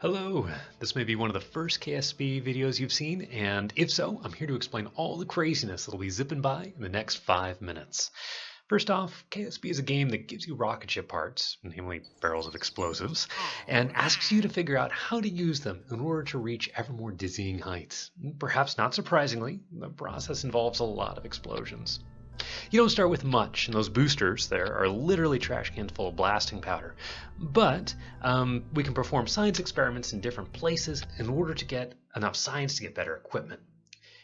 Hello, this may be one of the first KSP videos you've seen, and if so, I'm here to explain all the craziness that'll be zipping by in the next 5 minutes. First off, KSP is a game that gives you rocket ship parts, namely barrels of explosives, and asks you to figure out how to use them in order to reach ever more dizzying heights. Perhaps not surprisingly, the process involves a lot of explosions. You don't start with much, and those boosters there are literally trash cans full of blasting powder. But we can perform science experiments in different places in order to get enough science to get better equipment.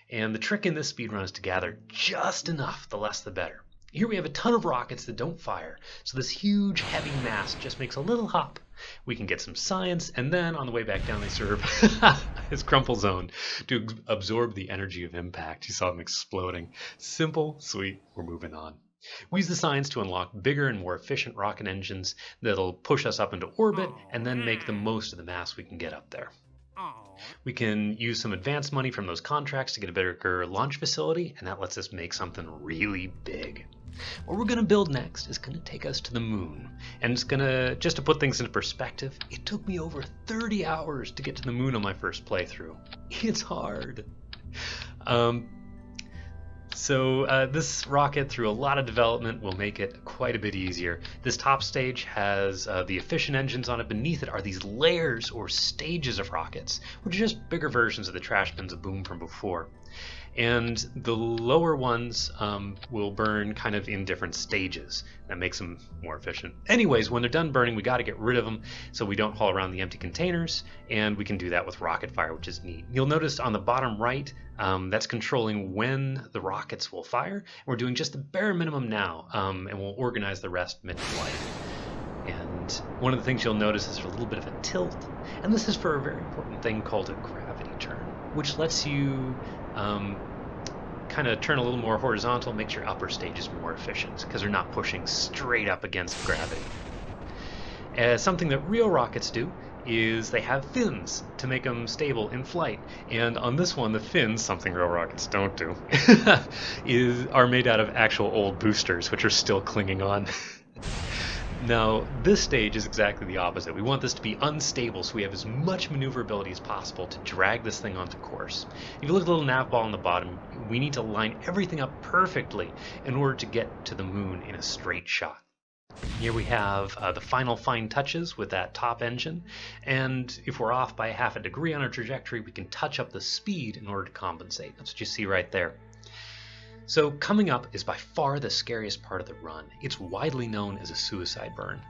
And the trick in this speedrun is to gather just enough, the less the better. Here we have a ton of rockets that don't fire, so this huge heavy mass just makes a little hop. We can get some science, and then on the way back down they serve his crumple zone to absorb the energy of impact. You saw them exploding. Simple, sweet, we're moving on. We use the science to unlock bigger and more efficient rocket engines that'll push us up into orbit and then make the most of the mass we can get up there. We can use some advance money from those contracts to get a bigger launch facility, and that lets us make something really big. What we're going to build next is going to take us to the moon, and it's going to, just to put things into perspective, it took me over 30 hours to get to the moon on my first playthrough. It's hard. This rocket, through a lot of development, will make it quite a bit easier. This top stage has the efficient engines on it. Beneath it are these layers or stages of rockets, which are just bigger versions of the trash bins of Boom from before. And the lower ones will burn kind of in different stages. That makes them more efficient. Anyways, when they're done burning, we got to get rid of them so we don't haul around the empty containers, and we can do that with rocket fire, which is neat. You'll notice on the bottom right, that's controlling when the rockets will fire. We're doing just the bare minimum now, and we'll organize the rest mid-flight. And one of the things you'll notice is a little bit of a tilt, and this is for a very important thing called a gravity turn, which lets you kind of turn a little more horizontal, makes your upper stages more efficient because they're not pushing straight up against gravity. Something that real rockets do is they have fins to make them stable in flight, and on this one the fins, something real rockets don't do, are made out of actual old boosters which are still clinging on. Now, this stage is exactly the opposite. We want this to be unstable so we have as much maneuverability as possible to drag this thing onto course. If you look at the little nav ball on the bottom, we need to line everything up perfectly in order to get to the moon in a straight shot. Here we have the final fine touches with that top engine, and if we're off by half a degree on our trajectory, we can touch up the speed in order to compensate. That's what you see right there. So coming up is by far the scariest part of the run. It's widely known as a suicide burn.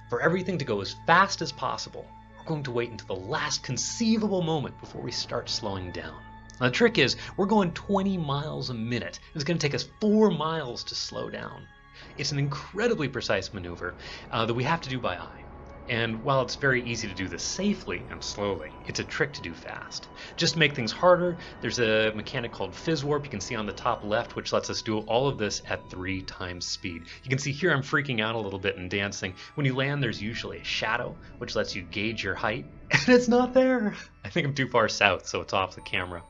For everything to go as fast as possible, we're going to wait until the last conceivable moment before we start slowing down. Now, the trick is we're going 20 miles a minute. It's going to take us 4 miles to slow down. It's an incredibly precise maneuver that we have to do by eye. And while it's very easy to do this safely and slowly, it's a trick to do fast. Just to make things harder, there's a mechanic called fizz warp you can see on the top left, which lets us do all of this at 3 times speed. You can see here I'm freaking out a little bit and dancing. When you land, there's usually a shadow, which lets you gauge your height, and it's not there. I think I'm too far south, so it's off the camera.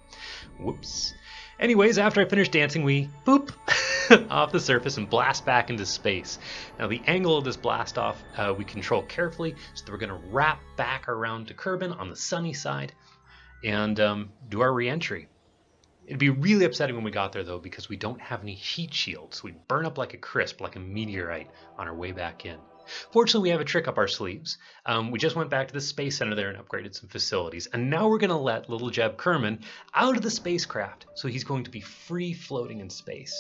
Whoops. Anyways, after I finish dancing, we boop off the surface and blast back into space. Now the angle of this blast off we control carefully so that we're going to wrap back around to Kerbin on the sunny side and do our re-entry. It'd be really upsetting when we got there though because we don't have any heat shields. We'd burn up like a crisp, like a meteorite on our way back in. Fortunately, we have a trick up our sleeves. We just went back to the Space Center there and upgraded some facilities. And now we're going to let little Jeb Kerman out of the spacecraft. So he's going to be free floating in space.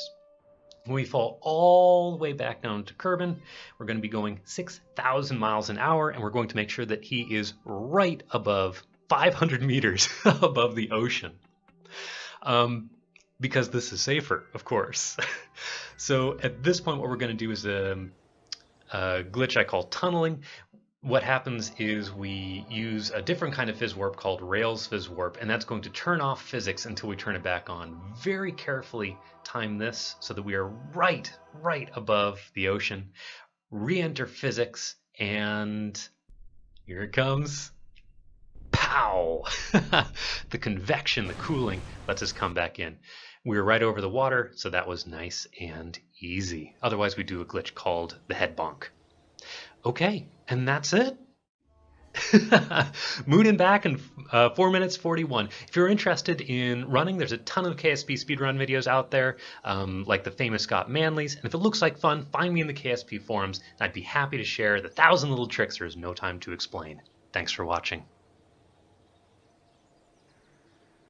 When we fall all the way back down to Kerbin, we're going to be going 6,000 miles an hour. And we're going to make sure that he is right above 500 meters above the ocean. Because this is safer, of course. So at this point, what we're going to do is a glitch I call tunneling. What happens is we use a different kind of fizz warp called Rails fizz warp, and that's going to turn off physics until we turn it back on. Very carefully time this so that we are right above the ocean. Re-enter physics, and here it comes. Pow! The convection, the cooling, lets us come back in. We were right over the water, so that was nice and easy. Otherwise, we do a glitch called the head bonk. Okay, and that's it. Moon and back in 4 minutes 41. If you're interested in running, there's a ton of KSP speedrun videos out there, like the famous Scott Manley's. And if it looks like fun, find me in the KSP forums, and I'd be happy to share the 1,000 little tricks there is no time to explain. Thanks for watching.